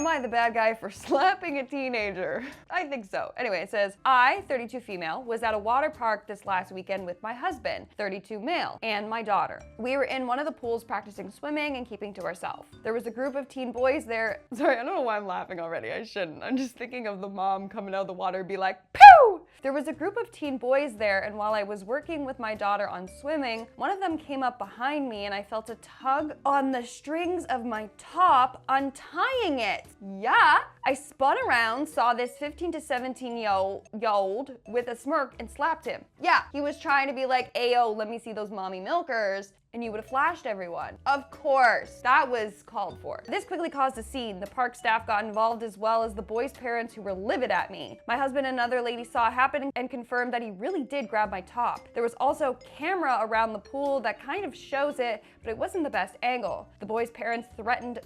Am I the bad guy for slapping a teenager? I think so. Anyway, it says, I, 32 female, was at a water park this last weekend with my husband, 32 male, and my daughter. We were in one of the pools practicing swimming and keeping to ourselves. There was a group of teen boys there. Sorry, I don't know why I'm laughing already. I shouldn't. I'm just thinking of the mom coming out of the water and be like, pew! There was a group of teen boys there, and while I was working with my daughter on swimming, one of them came up behind me and I felt a tug on the strings of my top, untying it. Yeah. I spun around, saw this 15 to 17-year-old with a smirk and slapped him. Yeah, he was trying to be like, ayo, let me see those mommy milkers, and you would have flashed everyone. Of course, that was called for. This quickly caused a scene. The park staff got involved as well as the boys' parents who were livid at me. My husband and another lady saw it happen and confirmed that he really did grab my top. There was also camera around the pool that kind of shows it, but it wasn't the best angle. The boys' parents threatened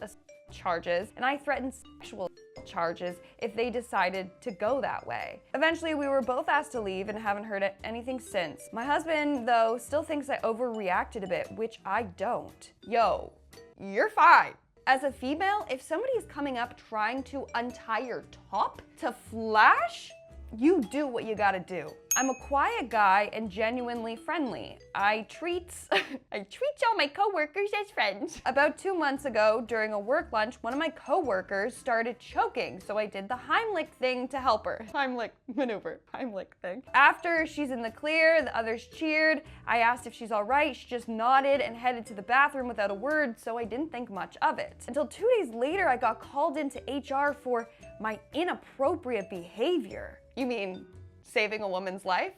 charges, and I threatened sexual charges if they decided to go that way. Eventually, we were both asked to leave and haven't heard anything since. My husband, though, still thinks I overreacted a bit, which I don't. Yo, you're fine. As a female, if somebody is coming up trying to untie your top to flash, you do what you gotta do. I'm a quiet guy and genuinely friendly. I treat all my coworkers as friends. About 2 months ago, during a work lunch, one of my coworkers started choking, so I did the Heimlich thing to help her. Heimlich maneuver, Heimlich thing. After she's in the clear, the others cheered. I asked if she's all right. She just nodded and headed to the bathroom without a word, so I didn't think much of it. Until 2 days later, I got called into HR for my inappropriate behavior. You mean saving a woman's life?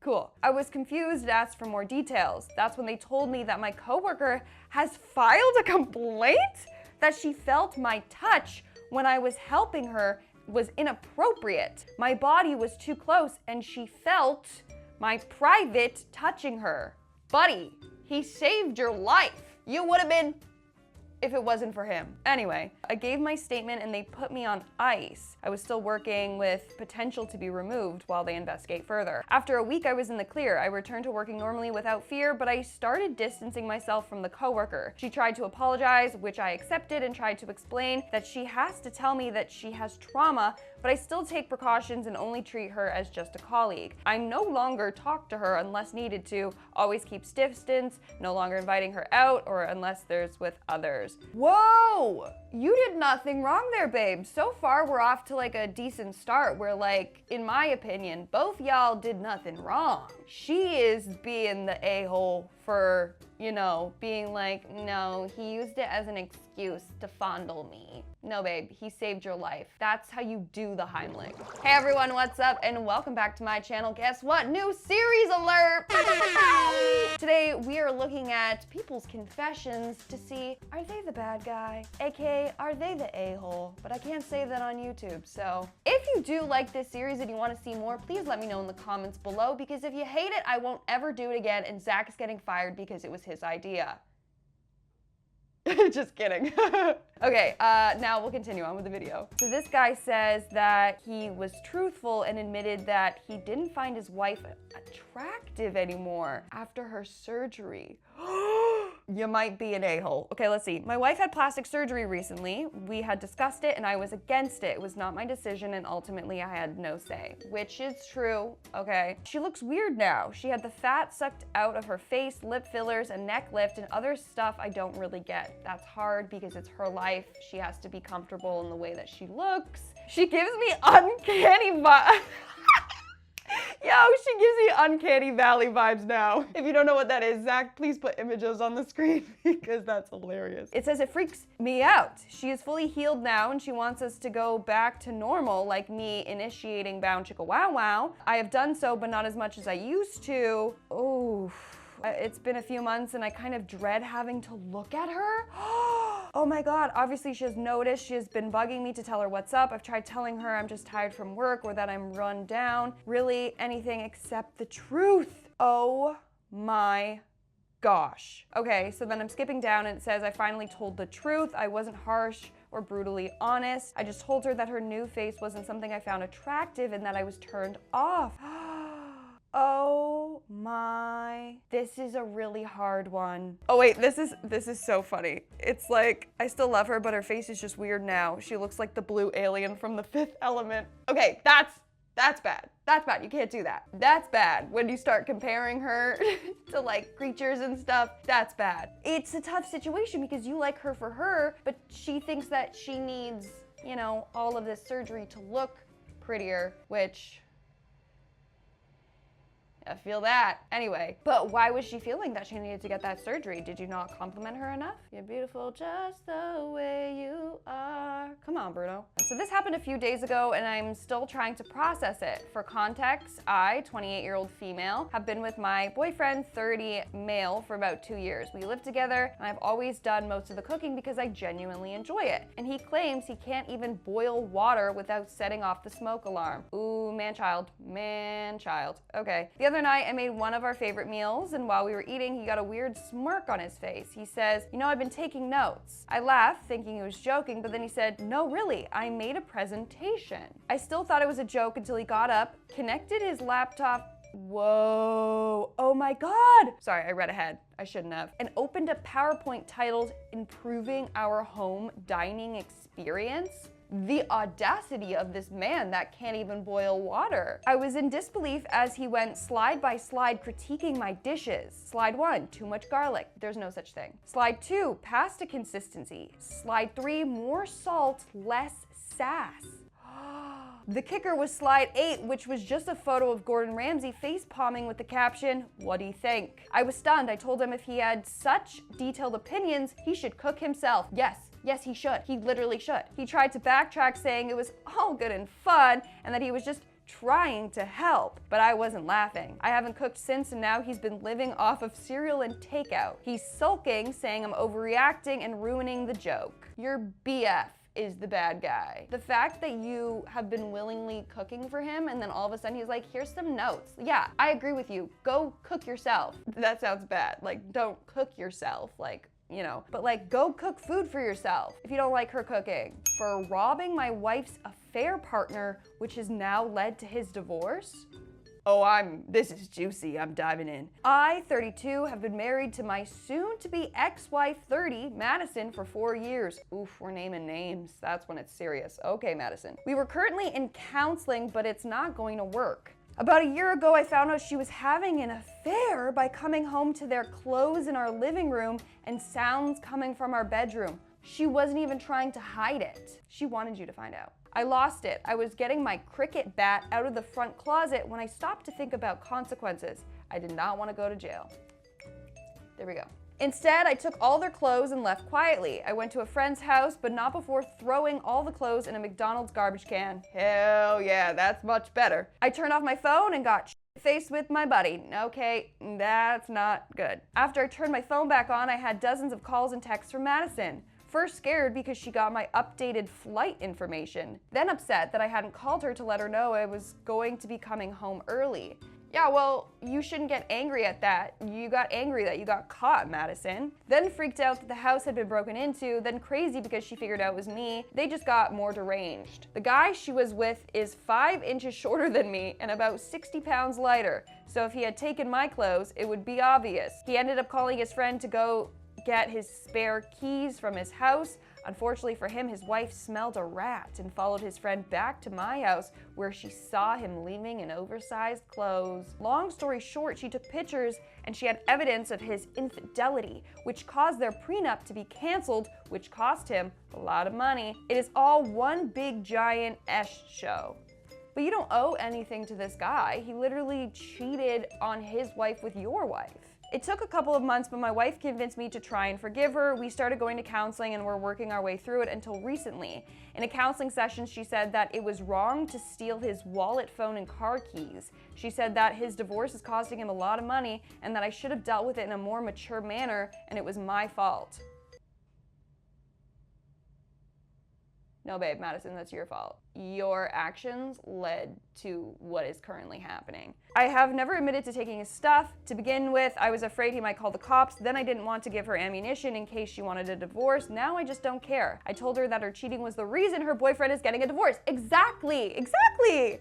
Cool. I was confused and asked for more details. That's when they told me that my coworker has filed a complaint that she felt my touch when I was helping her was inappropriate. My body was too close and she felt my private touching her. Buddy, he saved your life. You would have been if it wasn't for him. Anyway, I gave my statement and they put me on ice. I was still working with potential to be removed while they investigate further. After a week, I was in the clear. I returned to working normally without fear, but I started distancing myself from the coworker. She tried to apologize, which I accepted, and tried to explain that she has to tell me that she has trauma, but I still take precautions and only treat her as just a colleague. I no longer talk to her unless needed to, always keep distance, no longer inviting her out or unless there's with others. Whoa! You did nothing wrong there, babe. So far, we're off to like a decent start where, like, in my opinion, both y'all did nothing wrong. She is being the a-hole for, you know, being like, no, he used it as an excuse to fondle me. No, babe, he saved your life. That's how you do the Heimlich. Hey everyone, what's up? And welcome back to my channel. Guess what? New series alert! Today, we are looking at people's confessions to see, are they the bad guy? AKA, are they the a-hole? But I can't say that on YouTube, so. If you do like this series and you want to see more, please let me know in the comments below, because if you hate it, I won't ever do it again, and Zach is getting fired because it was his idea. Just kidding. Okay, now we'll continue on with the video. So this guy says that he was truthful and admitted that he didn't find his wife attractive anymore after her surgery. You might be an a-hole. Okay, let's see. My wife had plastic surgery recently. We had discussed it and I was against it. It was not my decision and ultimately I had no say, which is true, okay? She looks weird now. She had the fat sucked out of her face, lip fillers, a neck lift, and other stuff I don't really get. That's hard because it's her life. She has to be comfortable in the way that she looks. She gives me uncanny vibes. Yo, she gives me Uncanny Valley vibes now. If you don't know what that is, Zach, please put images on the screen because that's hilarious. It says it freaks me out. She is fully healed now and she wants us to go back to normal, like me initiating Bound Chicka Wow Wow. I have done so, but not as much as I used to. Oh, it's been a few months and I kind of dread having to look at her. Oh my God, obviously she has noticed. She has been bugging me to tell her what's up. I've tried telling her I'm just tired from work or that I'm run down. Really anything except the truth. Oh my gosh. Okay, so then I'm skipping down and it says I finally told the truth. I wasn't harsh or brutally honest. I just told her that her new face wasn't something I found attractive and that I was turned off. Oh This is a really hard one. Oh wait, this is so funny. It's like, I still love her, but her face is just weird now. She looks like the blue alien from The Fifth Element. Okay, that's bad. That's bad. You can't do that. That's bad. When you start comparing her to like creatures and stuff, that's bad. It's a tough situation because you like her for her, but she thinks that she needs, you know, all of this surgery to look prettier, which I feel that. Anyway, but why was she feeling that she needed to get that surgery? Did you not compliment her enough? You're beautiful just the way you are. Come on, Bruno. So this happened a few days ago and I'm still trying to process it. For context, I, 28-year-old female, have been with my boyfriend, 30 male, for about 2 years. We live together and I've always done most of the cooking because I genuinely enjoy it. And he claims he can't even boil water without setting off the smoke alarm. Ooh, man-child. Okay. The other night, I made one of our favorite meals, and while we were eating, he got a weird smirk on his face. He says, "You know, I've been taking notes." I laughed, thinking he was joking, but then he said, "No, really, I made a presentation." I still thought it was a joke until he got up, connected his laptop. Whoa, oh my God. Sorry, I read ahead. I shouldn't have. And opened a PowerPoint titled "Improving Our Home Dining Experience." The audacity of this man that can't even boil water. I was in disbelief as he went slide by slide critiquing my dishes. Slide 1, too much garlic. There's no such thing. Slide 2, pasta consistency. Slide 3, more salt, less sass. The kicker was slide 8, which was just a photo of Gordon Ramsay face palming with the caption, "What do you think?" I was stunned. I told him if he had such detailed opinions, he should cook himself. Yes, he should. He literally should. He tried to backtrack, saying it was all good and fun and that he was just trying to help, but I wasn't laughing. I haven't cooked since, and now he's been living off of cereal and takeout. He's sulking, saying I'm overreacting and ruining the joke. Your BF is the bad guy. The fact that you have been willingly cooking for him and then all of a sudden he's like, "Here's some notes." Yeah, I agree with you. Go cook yourself. That sounds bad. Like, don't cook yourself. Like, you know, but like, go cook food for yourself if you don't like her cooking. For robbing my wife's affair partner, which has now led to his divorce. Oh, this is juicy, I'm diving in. I, 32, have been married to my soon-to-be ex-wife, 30, Madison, for 4 years. Oof, we're naming names. That's when it's serious. Okay, Madison. We were currently in counseling, but it's not going to work. About a year ago, I found out she was having an affair by coming home to their clothes in our living room and sounds coming from our bedroom. She wasn't even trying to hide it. She wanted you to find out. I lost it. I was getting my cricket bat out of the front closet when I stopped to think about consequences. I did not want to go to jail. There we go. Instead, I took all their clothes and left quietly. I went to a friend's house, but not before throwing all the clothes in a McDonald's garbage can. Hell yeah, that's much better. I turned off my phone and got faced with my buddy. Okay, that's not good. After I turned my phone back on, I had dozens of calls and texts from Madison. First scared because she got my updated flight information. Then upset that I hadn't called her to let her know I was going to be coming home early. Yeah, well, you shouldn't get angry at that. You got angry that you got caught, Madison. Then freaked out that the house had been broken into, then crazy because she figured out it was me. They just got more deranged. The guy she was with is 5 inches shorter than me and about 60 pounds lighter. So if he had taken my clothes, it would be obvious. He ended up calling his friend to go get his spare keys from his house. Unfortunately for him, his wife smelled a rat and followed his friend back to my house where she saw him leaving in oversized clothes. Long story short, she took pictures and she had evidence of his infidelity, which caused their prenup to be canceled, which cost him a lot of money. It is all one big giant show. But you don't owe anything to this guy. He literally cheated on his wife with your wife. It took a couple of months, but my wife convinced me to try and forgive her. We started going to counseling and we're working our way through it until recently. In a counseling session, she said that it was wrong to steal his wallet, phone, and car keys. She said that his divorce is costing him a lot of money and that I should have dealt with it in a more mature manner and it was my fault. No, babe, Madison, that's your fault. your actions led to what is currently happening. I have never admitted to taking his stuff. To begin with, I was afraid he might call the cops. Then I didn't want to give her ammunition in case she wanted a divorce. Now I just don't care. I told her that her cheating was the reason her boyfriend is getting a divorce. Exactly.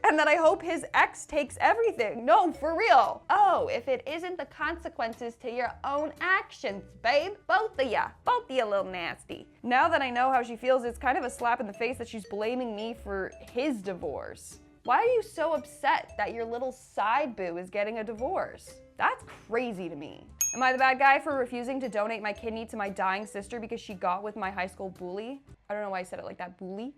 And that I hope his ex takes everything. No, for real. Oh, if it isn't the consequences to your own actions, babe. Both of ya a little nasty. Now that I know how she feels, it's kind of a slap in the face that she's blaming me for his divorce. Why are you so upset that your little side boo is getting a divorce? That's crazy to me. Am I the bad guy for refusing to donate my kidney to my dying sister because she got with my high school bully? I don't know why I said it like that, bully?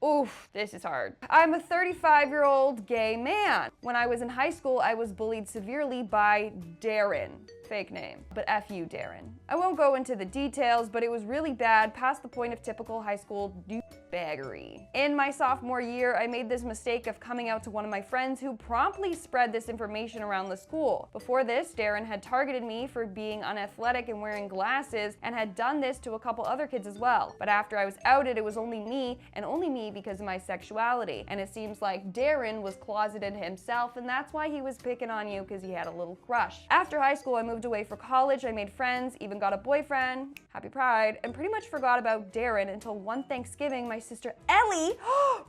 Oof, this is hard. I'm a 35-year-old gay man. When I was in high school, I was bullied severely by Darren. Fake name, but F you, Darren. I won't go into the details, but it was really bad, past the point of typical high school douchebaggery. In my sophomore year, I made this mistake of coming out to one of my friends who promptly spread this information around the school. Before this, Darren had targeted me for being unathletic and wearing glasses, and had done this to a couple other kids as well. But after I was outed, it was only me, and only me because of my sexuality. And it seems like Darren was closeted himself, and that's why he was picking on you, because he had a little crush. After high school, I moved away for college. I made friends, even got a boyfriend, happy pride, and pretty much forgot about Darren until one Thanksgiving, my sister Ellie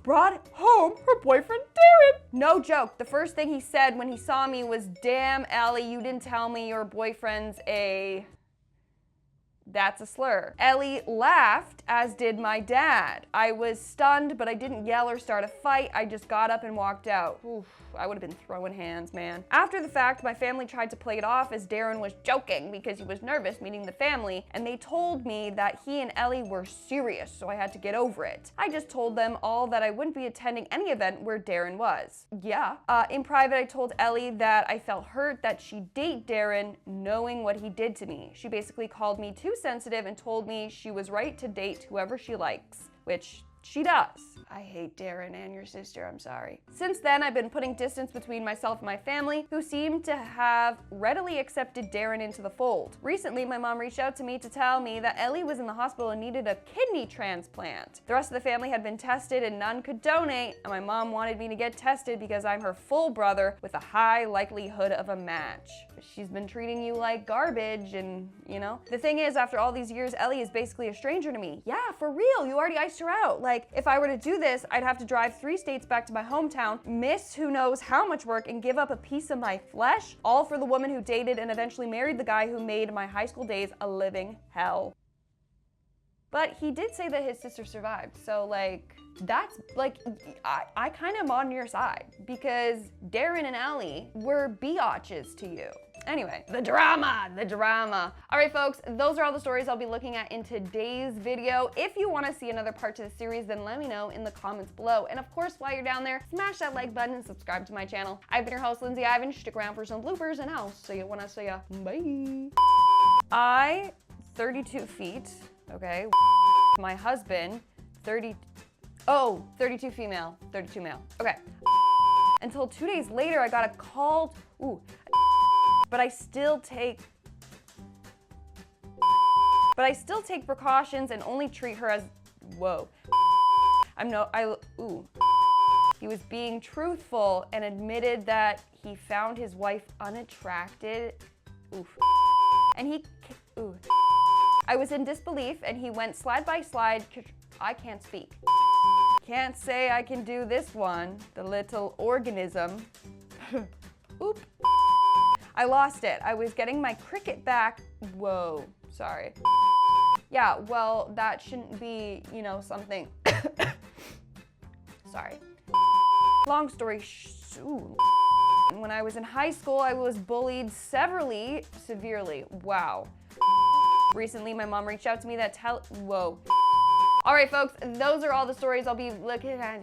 brought home her boyfriend Darren. No joke, the first thing he said when he saw me was, "Damn, Ellie, you didn't tell me your boyfriend's a..." That's a slur. Ellie laughed, as did my dad. I was stunned, but I didn't yell or start a fight. I just got up and walked out. Oof, I would have been throwing hands, man. After the fact, my family tried to play it off as Darren was joking because he was nervous meeting the family, and they told me that he and Ellie were serious, so I had to get over it. I just told them all that I wouldn't be attending any event where Darren was. Yeah. In private, I told Ellie that I felt hurt that she'd date Darren knowing what he did to me. She basically called me too sensitive and told me she was right to date whoever she likes, which she does. I hate Darren and your sister, I'm sorry. Since then, I've been putting distance between myself and my family, who seem to have readily accepted Darren into the fold. Recently, my mom reached out to me to tell me that Ellie was in the hospital and needed a kidney transplant. The rest of the family had been tested and none could donate, and my mom wanted me to get tested because I'm her full brother with a high likelihood of a match. She's been treating you like garbage and, you know. The thing is, after all these years, Ellie is basically a stranger to me. Yeah, for real, you already iced her out. Like, if I were to do this, I'd have to drive 3 states back to my hometown, miss who knows how much work, and give up a piece of my flesh, all for the woman who dated and eventually married the guy who made my high school days a living hell. But he did say that his sister survived, so like, that's like, I kind of am on your side, because Darren and Ellie were biatches to you. Anyway, the drama. All right, folks, those are all the stories I'll be looking at in today's video. If you want to see another part to the series, then let me know in the comments below. And of course, while you're down there, smash that like button and subscribe to my channel. I've been your host, Lindsay Ivan. Stick around for some bloopers, and I'll see you when I see ya. Bye. 32 feet, okay. My husband, 32 female, 32 male. Okay. Until 2 days later, I got a call. But I still take precautions and only treat her as, He was being truthful and admitted that he found his wife unattracted. I was in disbelief and he went slide by slide. I can't speak. Can't say I can do this one. The little organism. Oop. I lost it. I was getting my cricket back. Whoa, sorry. Yeah, well, that shouldn't be, you know, something. Sorry. Long story when I was in high school, I was bullied severely, severely. Wow. Recently, my mom reached out to me that All right, folks, those are all the stories I'll be looking at.